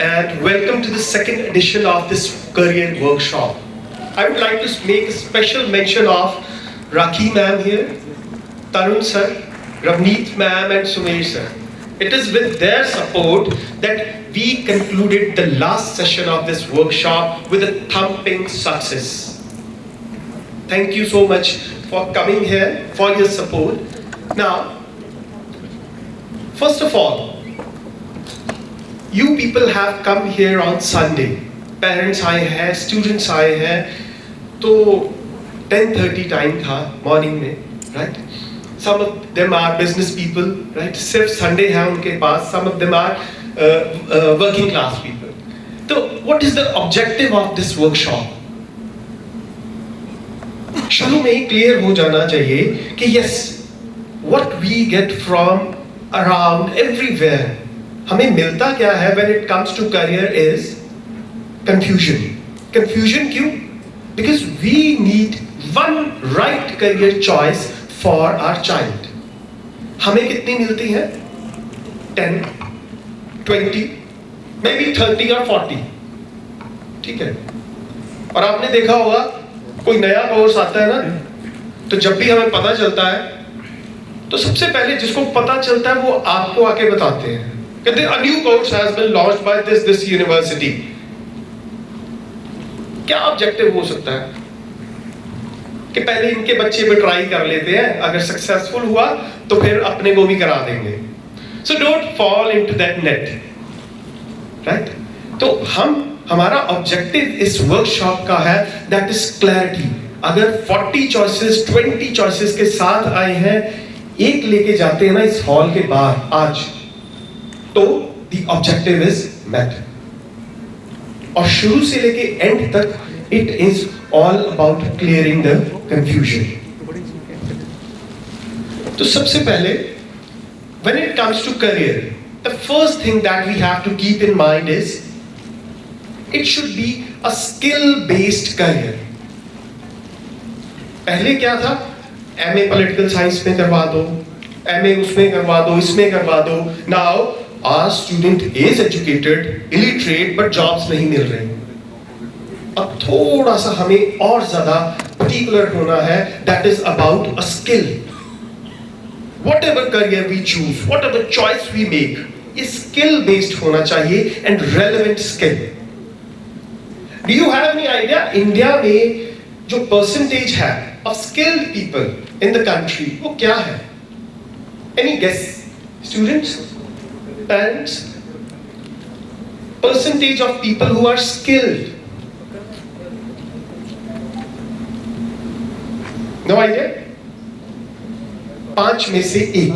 and welcome to the second edition of this career workshop. I would like to make a special mention of Rakhi ma'am here, Tarun sir, Ravneet ma'am and Sumer sir. It is with their support that we concluded the last session of this workshop with a thumping success. Thank you so much for coming here, for your support. Now, first of all, you people have come here on Sunday. Parents आए हैं, students आए हैं, तो 10:30 time था morning में, right? Some of them are business people, right? सिर्फ Sunday है उनके पास. Some of them are working class people. तो what is the objective of this workshop? शुरू में ही क्लियर हो जाना चाहिए कि yes, what we get from around everywhere, हमें मिलता क्या है when it comes to career is confusion. Confusion क्यों? Because we need one right career choice for our child. हमें कितनी मिलती है? 10, 20, maybe 30 or 40. ठीक है? और आपने देखा होगा कोई नया कोर्स आता है ना, तो जब भी हमें पता चलता है तो सबसे पहले जिसको पता चलता है वो आपको आके बताते हैं कहते हैं a new course has been launched by this university. क्या ऑब्जेक्टिव हो सकता है कि पहले इनके बच्चे पे ट्राई कर लेते हैं, अगर सक्सेसफुल हुआ तो फिर अपने को भी करा देंगे. So don't fall into that net, right? तो हमारा ऑब्जेक्टिव इस वर्कशॉप का है that is clarity. अगर 40 choices 20 choices के साथ आए हैं, एक लेके जाते हैं ना इस हॉल के बाहर आज, तो the objective is met. और शुरू से लेके एंड तक it is all about clearing the confusion. तो सबसे पहले when it comes to career, the first thing that we have to keep in mind is it should be a skill based career. पहले क्या था? MA political science में करवा दो, MA उसमें करवा दो, इसमें करवा दो. Now our student is educated, illiterate, but jobs नहीं मिल रही. अब थोड़ा सा हमें और ज्यादा particular होना है. That is about a skill. Whatever career we choose, whatever choice we make, is skill based होना चाहिए and relevant skill. Do you have any idea? India में जो percentage है of skilled people in the country, वो क्या है? Any guess? Students? Parents? Percentage of people who are skilled? No idea? 5 में से 1.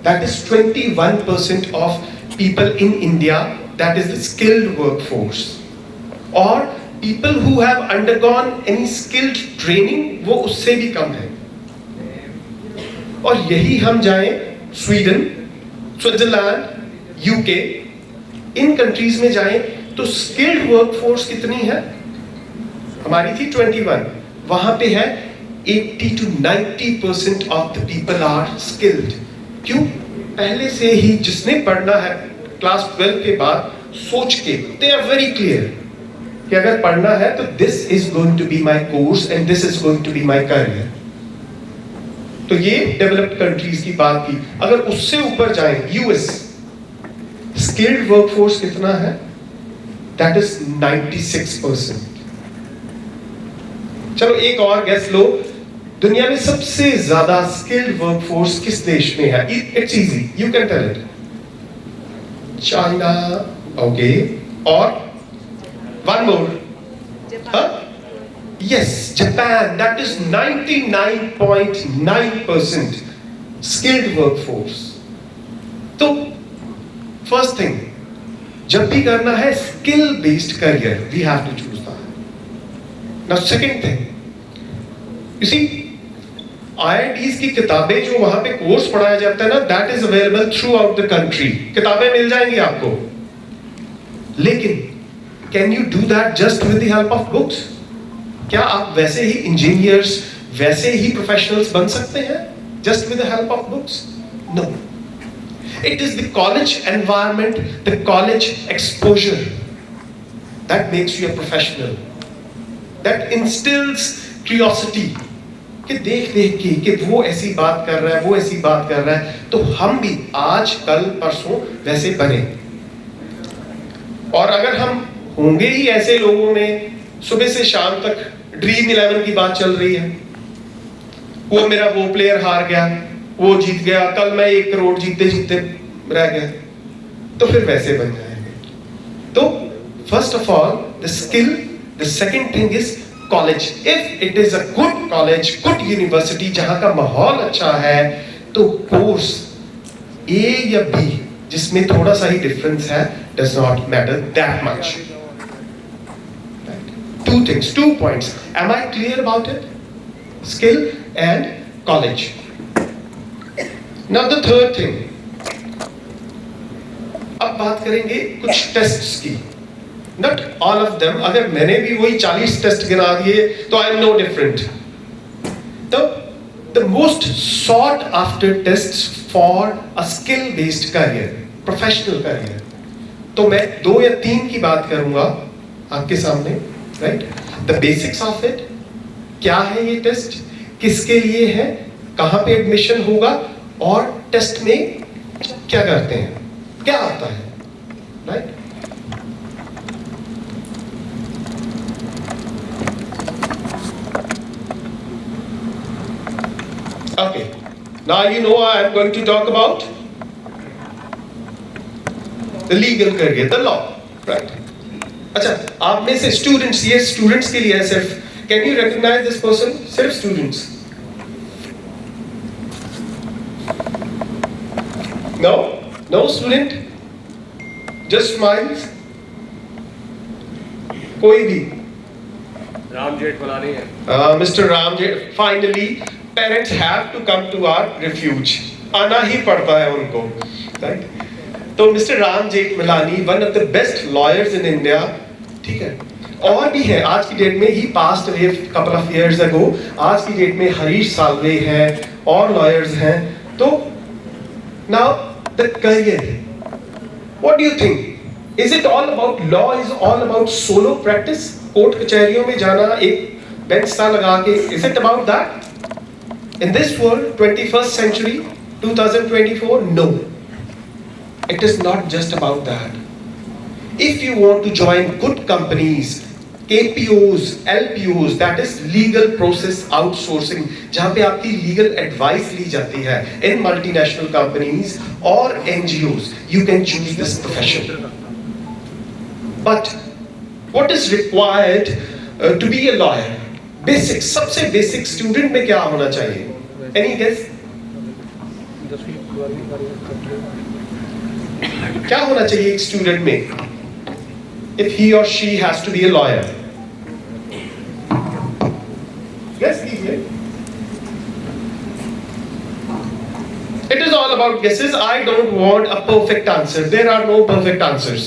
That is 21% of people in India. That is the skilled workforce. Or people who have undergone any skilled training, वो उससे भी कम है. और यही हम जाएं स्वीडन, स्विट्जरलैंड, यूके, इन कंट्रीज में जाएं तो स्किल्ड वर्कफोर्स कितनी है? हमारी थी 21, वहां पे है 80 to 90% of the people are skilled. क्यों? पहले से ही जिसने पढ़ना है क्लास 12 के बाद सोच के, they are very clear कि अगर पढ़ना है तो this is going to be my course and this is going to be my career. तो ये डेवलप्ड कंट्रीज की बात की. अगर उससे ऊपर जाएं, यूएस, स्किल्ड वर्कफोर्स कितना है? That is 96%. चलो एक और गेस लो, दुनिया में सबसे ज्यादा स्किल्ड वर्कफोर्स किस देश में है? It's easy, you can tell it. China. Okay. और one more. Yes, Japan. That is 99.9% skilled workforce. तो first thing, जब भी करना है skill based career, we have to choose that. Now second thing, you see, IITs की किताबें जो वहां पे कोर्स पढ़ाया जाता है ना, that is available throughout the country. किताबें मिल जाएंगी आपको, लेकिन can you do that just with the help of books? क्या आप वैसे ही इंजीनियर्स, वैसे ही प्रोफेशनल्स बन सकते हैं just with the help of books? No. It is the college environment, the college exposure that makes you a professional, that instills curiosity. कि देख देख के कि वो ऐसी बात कर रहा है, वो ऐसी बात कर रहा है, तो हम भी आज कल परसों वैसे बने। और अगर हम होंगे ही ऐसे लोगों में, सुबह से शाम तक ड्रीम 11 की बात चल रही है, वो मेरा वो प्लेयर हार गया, वो जीत गया, कल मैं 1 करोड़ जीतते जीतते रह गया, तो फिर वैसे बन जाएंगे। तो first of all the skill, the second thing is college. If it is a good college, good university जहां का माहौल अच्छा है, तो कोर्स ए या बी जिसमें थोड़ा सा ही डिफरेंस है, does not matter that much. Two things, 2 points. Am I clear about it? Skill and college. Now the third thing. अब बात करेंगे कुछ टेस्ट्स की। Not all of them. अगर मैंने भी वही 40 टेस्ट गिना दिए तो I am no different. The most sought after tests for a skill based career, professional career. तो मैं 2 या 3 की बात करूंगा आपके सामने। Right, the basics of it, क्या है ये टेस्ट, किसके लिए है, कहां पे एडमिशन होगा, और टेस्ट में क्या करते हैं, क्या आता है। Right, okay, now you know I am going to talk about the legal career, the law. Right, अच्छा, आप में से स्टूडेंट्स, ये स्टूडेंट्स के लिए है सिर्फ, can you recognise this person? सिर्फ students? No, no student, just smiles, कोई भी? राम जेठमलानी है। Mister Ram Jeth, finally parents have to come to our refuge, आना ही पड़ता है उनको। राइट, तो mister Ram Jethmalani, one of the best lawyers in India, ठीक है, और भी है आज की डेट में, he passed away couple of years ago. आज की डेट में हरीश साल्वे हैं और लॉयर्स हैं। तो now the career, what do you think, is it all about law, is all about solo practice, court कचहरियों में जाना, एक बेंच सा लगा के, is it about that in this world 21st century 2024? No, it is not just about that. If you want to join good companies, KPOs, LPOs, that is legal process outsourcing, जहां पे आपकी legal advice ली जाती है, in multinational companies or NGOs, you can choose this profession. But what is required to be a lawyer? Basic, सबसे basic student में क्या होना चाहिए? Any guess? क्या होना चाहिए एक स्टूडेंट में, if he or she has to be a lawyer? Guess कीजिए। It is all about guesses. I don't want a perfect answer. There are no perfect answers.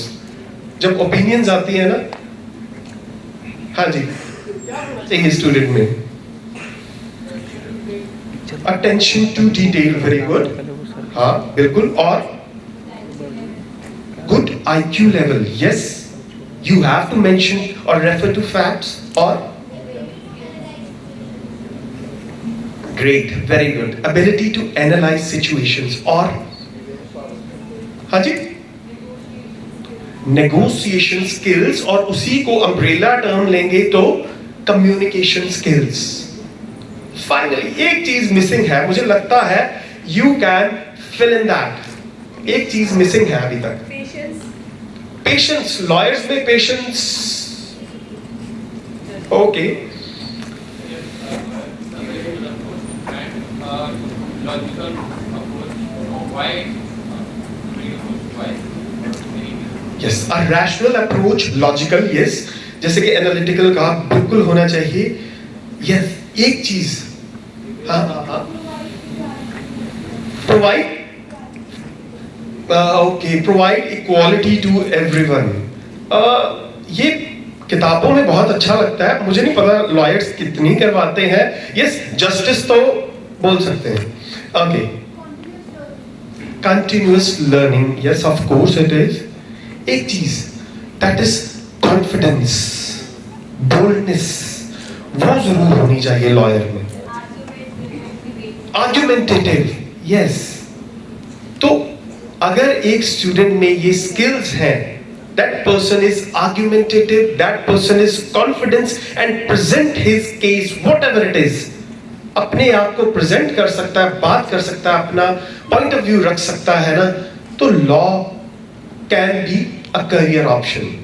जब opinions आती है ना, हाँ जी, चाहिए स्टूडेंट में attention to detail, very good, हाँ बिल्कुल, और good IQ level, yes, you have to mention or refer to facts, or great, very good, ability to analyze situations, or हाँ जी, negotiation skills, और उसी को umbrella term लेंगे तो communication skills। Finally, एक चीज मिसिंग है, मुझे लगता है you can fill in that, एक चीज मिसिंग है अभी तक। पेशेंस, लॉयर्स में patience, okay, yes, a rational approach, logical, yes, जैसे कि एनालिटिकल का बिल्कुल होना चाहिए। यस, एक चीज, हाँ हाँ हाँ, provide, okay, provide equality to everyone. ये किताबों में बहुत अच्छा लगता है, मुझे नहीं पता लॉयर्स कितनी करवाते हैं। यस, जस्टिस तो बोल सकते हैं, okay, continuous learning, yes of course it is. एक चीज, that is confidence, boldness, वो जरूर होनी चाहिए लॉयर में. Argumentative, yes. तो अगर एक स्टूडेंट में ये स्किल्स हैं, that person is argumentative, that person is confident and present his case whatever it is, अपने आप को प्रेजेंट कर सकता है, बात कर सकता है, अपना पॉइंट ऑफ व्यू रख सकता है ना, तो law can be a career option.